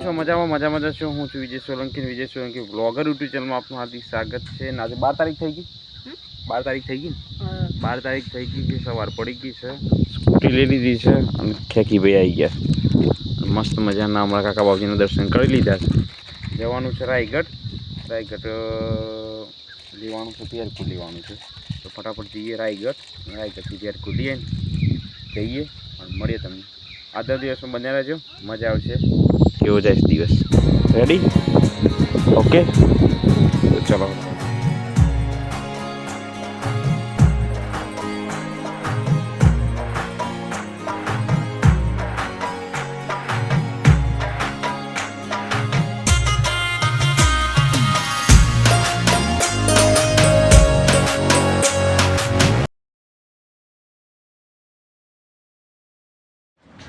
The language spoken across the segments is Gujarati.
છો? મજામાં છો? હું છું વિજય સોલંકી બ્લોગર યુટ્યુબ ચેનલમાં આપનું હાર્દિક સ્વાગત છે. આજે 12 તારીખ થઈ ગઈ. 12 તારીખ થઈ ગઈ. 12 તારીખ થઈ ગઈ છે. સવાર પડી ગઈ છે. સ્કૂટી લઈ લીધી છે અને ખેકી ભાઈ આવી ગયા. મસ્ત મજાના અમારા કાકા બાબુજીના દર્શન કરી લીધા છે. જવાનું છે રાયગઢ લેવાનું છે, પેરકું લેવાનું છે. તો ફટાફટ જઈએ રાયગઢથી પેરકું લઈએ જઈએ અને મળીએ તમને. આજના દિવસમાં બન્યા રહેજો, મજા આવશે. કેવો જાય દિવસ? રેડી? ઓકે, તો ચલો.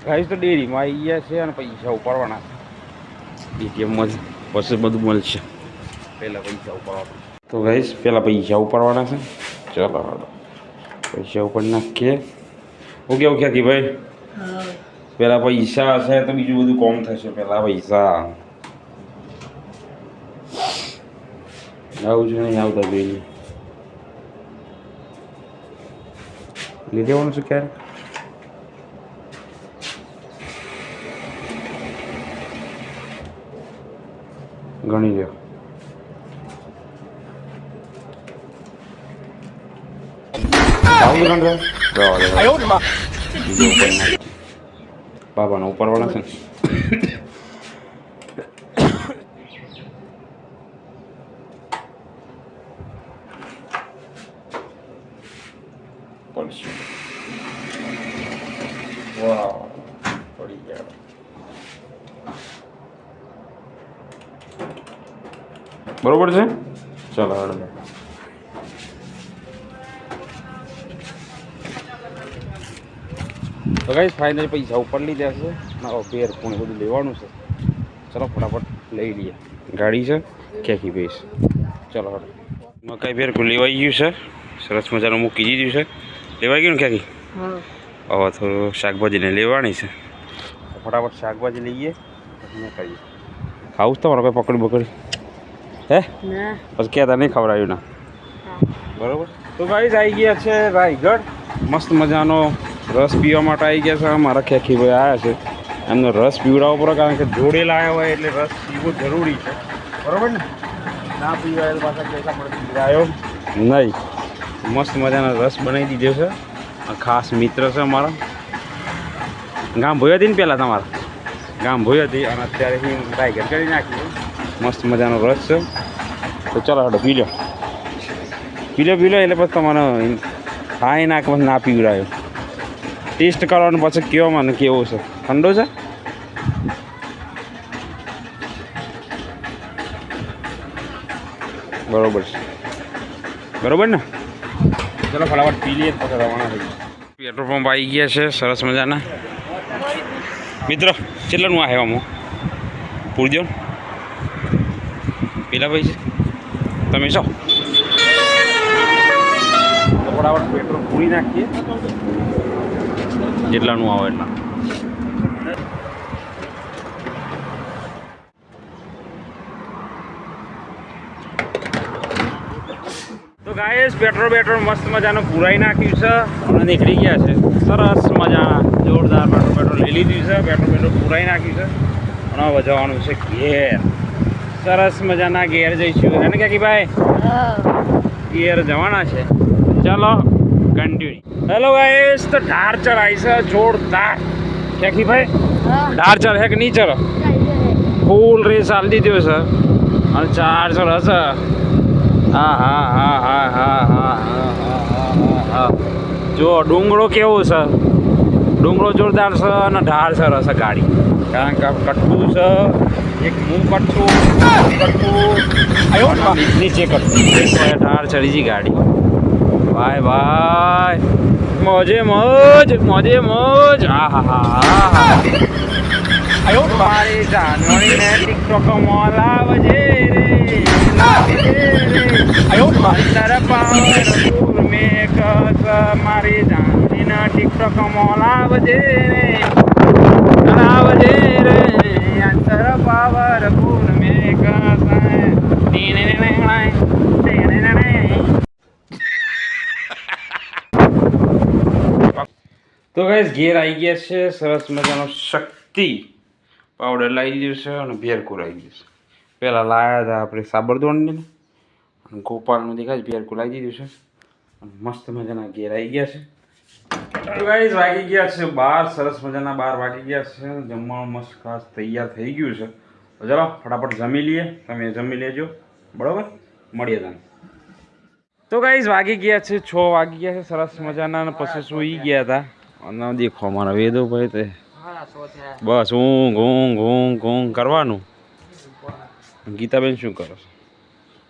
ગાઈસ તો ડેરીમાં આવી ગયા છે અને પૈસા ઉપાડવાના છે. એટીએમમાં પછી બધું મળશે. પહેલાં પૈસા ઉપાડવાના. તો ગાઈસ પહેલાં પૈસા ઉપાડવાના છે. ચલો પૈસા ઉપાડી નાખીએ. હું કેવું ખ્યાતિ ભાઈ? પહેલાં પૈસા હશે તો બીજું બધું કોમ થશે. પહેલાં પૈસા આવું છે નહીં આવતા જોઈએ. લઈ લેવાનું છે ક્યારે? ગણી લ્યો. બાબાના ઉપરવાળા છે ને પડશે. વાહ, પડી ગયા. બરોબર છે. ચાલો હળવે. તો ગાઈસ ફાઇનલ પૈસા ઉપર લીધા છે. પેર પણ બધું લેવાનું છે. ચલો ફટાફટ લઈ લઈએ. ગાડી છે ખેંચી પૈસ. ચલો હળવે. મકાઈ પેરકું લેવાઈ ગયું છે. સરસ મજાનું મૂકી દીધું છે. લેવાઈ ગયું ને ખેંચી? હવે થોડું શાકભાજીને લેવાની છે. ફટાફટ શાકભાજી લઈએ પછી કરીએ. ખાવું તમારે કોઈ પકડી બકડી હે? પછી કહેતા નહીં ખવડાવ્યું ના. બરોબર. તો ગાઈસ આવી ગયા છે રાયગઢ. મસ્ત મજાનો રસ પીવા માટે આવી ગયા છે. મારા ખેખી ભાઈ આવ્યા છે. એમનો રસ પીવડાવવો પડે કારણ કે જોડે લાવ્યા હોય એટલે રસ પીવો જરૂરી છે. બરોબર ને? ના પીવાય પાછા પૈસા મળે પીવડાયો નહીં. મસ્ત મજાનો રસ બનાવી દીધો છે. ખાસ મિત્ર છે અમારા. ગામ ભોઈ હતી ને પહેલાં તમારા ગામ ભોઈ હતી અને અત્યારે રાયગઢ કરી નાખી. મસ્ત મજાનો રસ છે. તો ચાલો હડો પી લો એટલે પછી તમારે ખાઈ નાખ ના પીવડાયો. ટેસ્ટ કરવાનું પછી કેવો મને કેવો છે. ઠંડો છે? બરોબર છે. બરોબર ને? ચાલો ફટાફટ પી લઈએ પછી રવાના થઈ. પેટ્રોલ પંપ આવી ગયા છે સરસ મજાના. મિત્રો કેટલાનું આ હેવામાં પૂરજો પેલા ભાઈ છે તમે છો. ફટાફટ પેટ્રોલ પૂરી નાખીએ જેટલાનું આવે એટલા. તો ગાઈસ પેટ્રોલ મસ્ત મજાનું પુરાઈ નાખ્યું છે અને નીકળી ગયા છે. સરસ મજાના જોરદાર પેટ્રોલ લઈ લીધું છે. પેટ્રોલ પુરાઈ નાખ્યું છે અને હવે જવાનું છે ઘેર. સરસ મજાના ઘેર જઈશું એને ક્યાંકી ભાઈ ઘેર જવાના છે. ચાલો કન્ટિન્યુ. હેલો ગાઈસ, તો ઢાર ચઢાઈ છે જોરદાર. ક્યાંકી ભાઈ ઢાર ચઢે કે નહીં ચડે? ફૂલ રેસ હાલ દીધો છે અને 4 ચઢ હશે. હા હા હા હા હા હા હા હા હા. જો ડુંગળો કેવો છે? ડુંગળો જોરદાર છે અને ઢાળ સરસ છે ગાડી. કારણ કે કટકું છે. એક હું કટકું નીચે કટકું ઢાળ ચડી ગઈ ગાડી. ભાઈ ભાઈ મોજે મોજ. હા હા હા હા. મારી જાનવરીને ટિકટોકમાં લાવજે રે. મારી જાનવીને ટિકટોકમાં લાવજે રે. અંતર પાવ તો ગાઈસ ઘેર આવી ગયા છે સરસ મજાનો શક્તિ પાવડર લાવી દીધું છે અને ભેરકું આવી ગયું છે. પહેલાં લાવ્યા હતા આપણે સાબરદોણને અને ગોપાલનું દેખાય ભેરકું લાવી દીધું છે અને મસ્ત મજાના ઘેર આવી ગયા છે. તો ગાઈસ વાગી ગયા છે 12 સરસ મજાના 12 વાગી ગયા છે. જમવાનું મસ્ત ખાસ તૈયાર થઈ ગયું છે. તો ચલો ફટાફટ જમી લઈએ, તમે જમી લેજો બરાબર, મળીએ તમે. તો ગાઈસ વાગી ગયા છે 6 વાગી ગયા છે સરસ મજાના અને પછી સૂઈ ગયા હતા અને દેખો અમારા વેદોભાઈ તે બસ ઊંઘ ઊંઘ ઊંઘ ઊંઘ કરવાનું. ગીતાબેન શું કરો?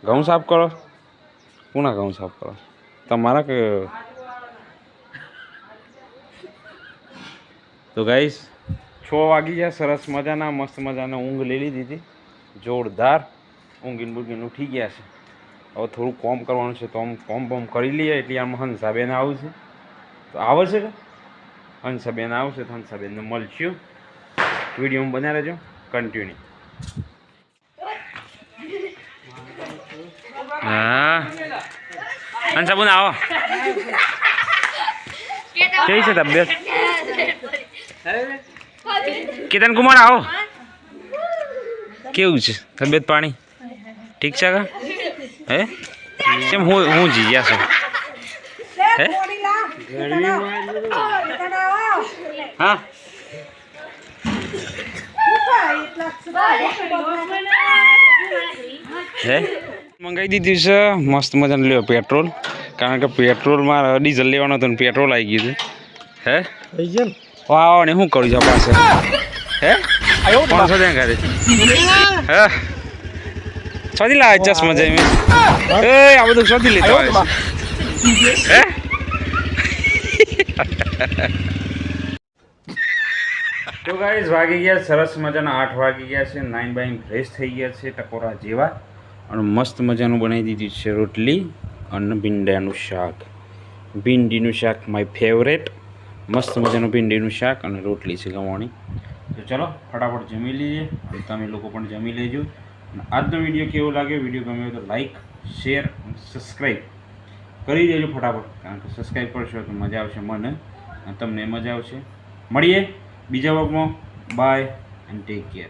ઘઉં સાફ કરો? કોના ઘઉં સાફ કરો? તમારા કે? તો ગાઈસ 6 વાગી ગયા સરસ મજાના મસ્ત મજાના ઊંઘ લઈ લીધી હતી જોરદાર. ઊંઘીને બુંઘીને ઉઠી ગયા છે. હવે થોડું કોમ કરવાનું છે તો કોમ કરી લઈએ. એટલે આમ હંસાબેન આવશે તો આવશે કે હંસાબેન આવશે તો હંસાબેનને મળશું. વિડીયોમાં બન્યા રહેજો કન્ટિન્યુ. હા હંસાબેન આવો. કેવી છે તબિયત? કેતન કુમાર આવો. કેવું છે તબિયત પાણી? ઠીક છે કા? હે કેમ હું જીયા છું? હે હા હે મંગાવી દીધું છે મસ્ત મજાનું. લ્યો પેટ્રોલ, કારણ કે પેટ્રોલમાં ડીઝલ લેવાનું હતું ને પેટ્રોલ આવી ગયું હતું. હે વાહ ને શું કરું છું પાસે? હે 500 ત્યાં ઘરે હે શોધી લાવે ચશ્મા જઈ એ આ બધું શોધી લેતા આવે છે. હે તો ગાઈસ વાગી ગયા સરસ મજાના 8 વાગી ગયા છે. નાઈન બાઈન ફ્રેશ થઈ ગયા છે ટકોરા જેવા અને મસ્ત મજાનું બનાવી દીધું છે રોટલી અને ભીંડાનું શાક. ભીંડીનું શાક માય ફેવરેટ. મસ્ત મજાનું ભીંડીનું શાક અને રોટલી છે ગવાની. તો ચલો ફટાફટ જમી લઈએ અને તમે લોકો પણ જમી લેજો. અને આજનો વિડીયો કેવો લાગ્યો? વિડીયો ગમ્યો તો લાઈક, શેર અને સબસ્ક્રાઈબ કરી દેજો ફટાફટ, કારણ કે સબસ્ક્રાઈબ કરશો તો મજા આવશે મને અને તમને મજા આવશે. મળીએ બીજા વર્ગમાં. Bye and take care.